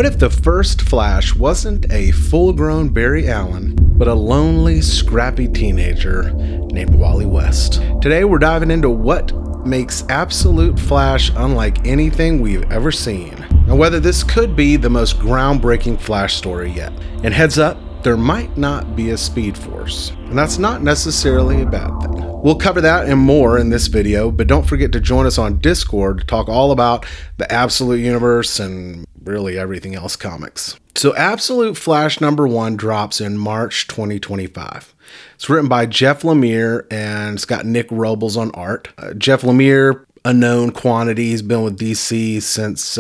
What if the first Flash wasn't a full-grown Barry Allen, but a lonely, scrappy teenager named Wally West? Today we're diving into what makes Absolute Flash unlike anything we've ever seen, and whether this could be the most groundbreaking Flash story yet. And heads up, there might not be a Speed Force, and that's not necessarily a bad thing. We'll cover that and more in this video, but don't forget to join us on Discord to talk all about the Absolute Universe and really everything else comics. So Absolute Flash #1 drops in March 2025. It's written by Jeff Lemire and it's got Nick Robles on art. Jeff Lemire, a known quantity, he's been with DC since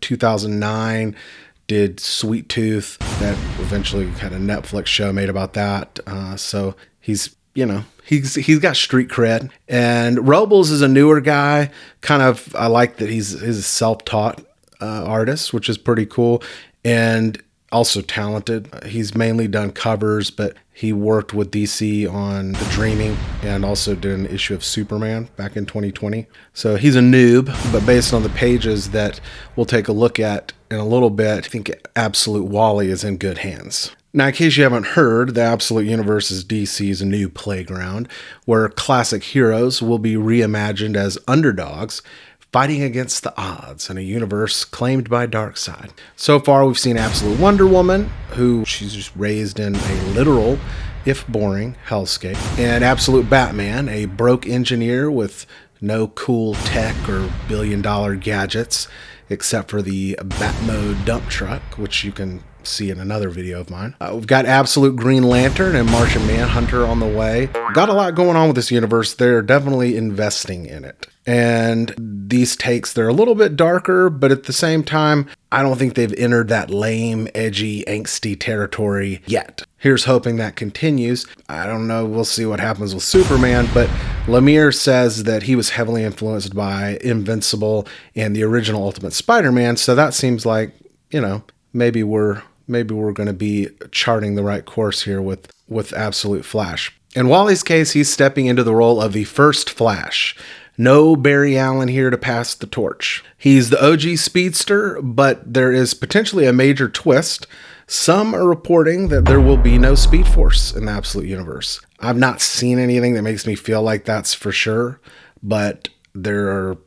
2009. Did Sweet Tooth, that eventually had a Netflix show made about that. So he's got street cred. And Robles is a newer guy. I like that he's a self-taught artist, which is pretty cool. And also talented. He's mainly done covers, but he worked with DC on The Dreaming and also did an issue of Superman back in 2020. So he's a noob, but based on the pages that we'll take a look at in a little bit, I think Absolute Wally is in good hands. Now, in case you haven't heard, the Absolute Universe is DC's new playground, where classic heroes will be reimagined as underdogs, fighting against the odds in a universe claimed by Darkseid. So far, we've seen Absolute Wonder Woman, who she's just raised in a literal, if boring, hellscape, and Absolute Batman, a broke engineer with no cool tech or billion-dollar gadgets, except for the Batmode dump truck, which you can see in another video of mine. We've got Absolute Green Lantern and Martian Manhunter on the way. Got a lot going on with this universe. They're definitely investing in it. And these takes, they're a little bit darker, but at the same time, I don't think they've entered that lame, edgy, angsty territory yet. Here's hoping that continues. I don't know, we'll see what happens with Superman, but Lemire says that he was heavily influenced by Invincible and the original Ultimate Spider-Man, so that seems like, maybe we're going to be charting the right course here with Absolute Flash. In Wally's case, he's stepping into the role of the first Flash. No Barry Allen here to pass the torch. He's the OG speedster, but there is potentially a major twist. Some are reporting that there will be no Speed Force in the Absolute Universe. I've not seen anything that makes me feel like that's for sure, but there are,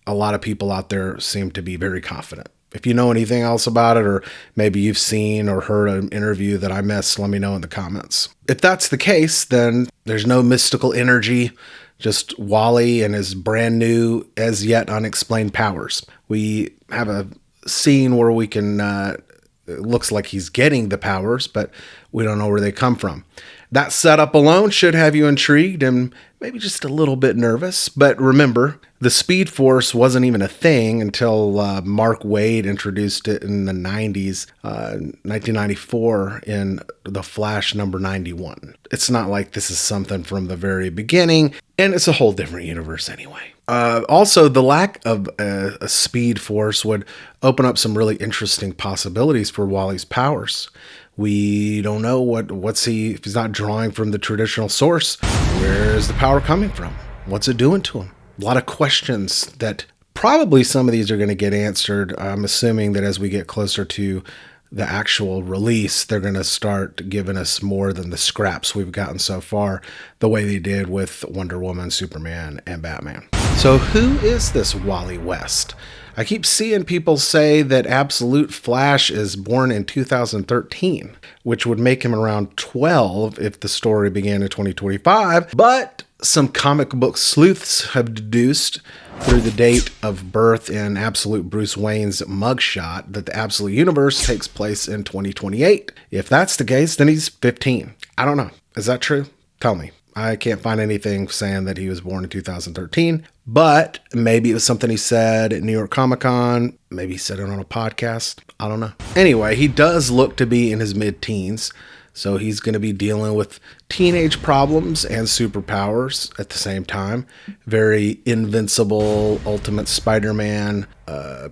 a lot of people out there seem to be very confident. If you know anything else about it, or maybe you've seen or heard an interview that I missed, let me know in the comments. If that's the case, then there's no mystical energy, just Wally and his brand new, as yet unexplained powers. We have a scene where we can, it looks like he's getting the powers, but we don't know where they come from. That setup alone should have you intrigued and maybe just a little bit nervous. But remember, the Speed Force wasn't even a thing until Mark Waid introduced it in the 90s, 1994 in The Flash #91. It's not like this is something from the very beginning, and it's a whole different universe anyway. Also, the lack of a Speed Force would open up some really interesting possibilities for Wally's powers. We don't know if he's not drawing from the traditional source. Where is the power coming from? What's it doing to him? A lot of questions that probably some of these are going to get answered. I'm assuming that as we get closer to the actual release, they're going to start giving us more than the scraps we've gotten so far, the way they did with Wonder Woman, Superman, and Batman. So who is this Wally West? I keep seeing people say that Absolute Flash is born in 2013, which would make him around 12 if the story began in 2025. But some comic book sleuths have deduced through the date of birth in Absolute Bruce Wayne's mugshot that the Absolute Universe takes place in 2028. If that's the case, then he's 15. I don't know. Is that true? Tell me. I can't find anything saying that he was born in 2013, but maybe it was something he said at New York Comic Con. Maybe he said it on a podcast. I don't know. Anyway, he does look to be in his mid-teens, so he's going to be dealing with teenage problems and superpowers at the same time. Very Invincible, Ultimate Spider-Man, a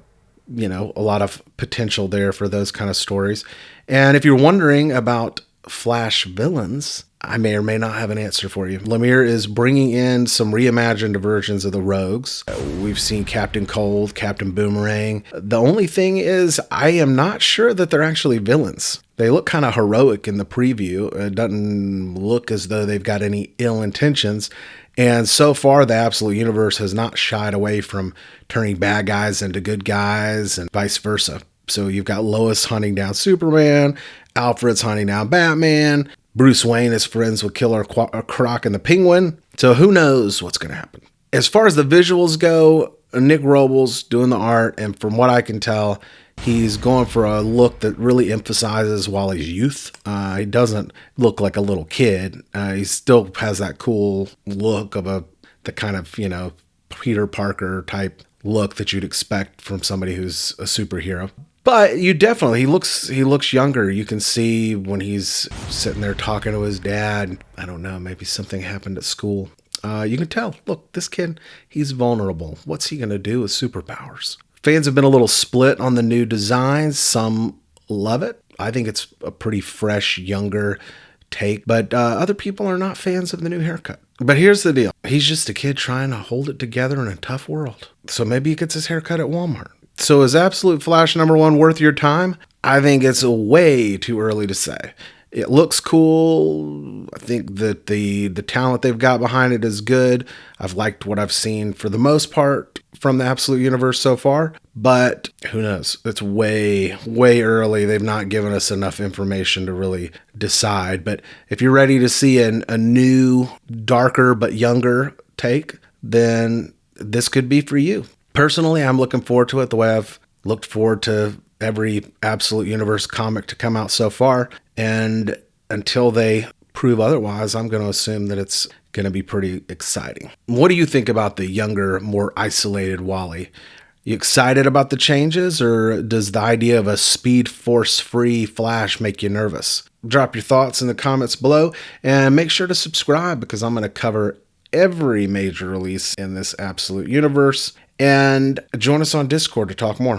lot of potential there for those kind of stories. And if you're wondering about Flash villains, I may or may not have an answer for you. Lemire is bringing in some reimagined versions of the Rogues. We've seen Captain Cold, Captain Boomerang. The only thing is, I am not sure that they're actually villains. They look kind of heroic in the preview. It doesn't look as though they've got any ill intentions. And so far, the Absolute Universe has not shied away from turning bad guys into good guys and vice versa. So you've got Lois hunting down Superman, Alfred's hunting down Batman, Bruce Wayne is friends with Killer Croc and the Penguin. So who knows what's going to happen. As far as the visuals go, Nick Robles doing the art, and from what I can tell, he's going for a look that really emphasizes Wally's youth. He doesn't look like a little kid. He still has that cool look of the kind of, Peter Parker type look that you'd expect from somebody who's a superhero. But he looks younger. You can see when he's sitting there talking to his dad. I don't know, maybe something happened at school. You can tell, look, this kid, he's vulnerable. What's he going to do with superpowers? Fans have been a little split on the new designs. Some love it. I think it's a pretty fresh, younger take. But other people are not fans of the new haircut. But here's the deal. He's just a kid trying to hold it together in a tough world. So maybe he gets his haircut at Walmart. So is Absolute Flash #1 worth your time? I think it's way too early to say. It looks cool. I think that the talent they've got behind it is good. I've liked what I've seen for the most part from the Absolute Universe so far. But who knows? It's way, way early. They've not given us enough information to really decide. But if you're ready to see a new, darker but younger take, then this could be for you. Personally, I'm looking forward to it the way I've looked forward to every Absolute Universe comic to come out so far. And until they prove otherwise, I'm going to assume that it's going to be pretty exciting. What do you think about the younger, more isolated Wally? You excited about the changes, or does the idea of a Speed Force-free Flash make you nervous? Drop your thoughts in the comments below, and make sure to subscribe because I'm going to cover every major release in this Absolute Universe. And join us on Discord to talk more.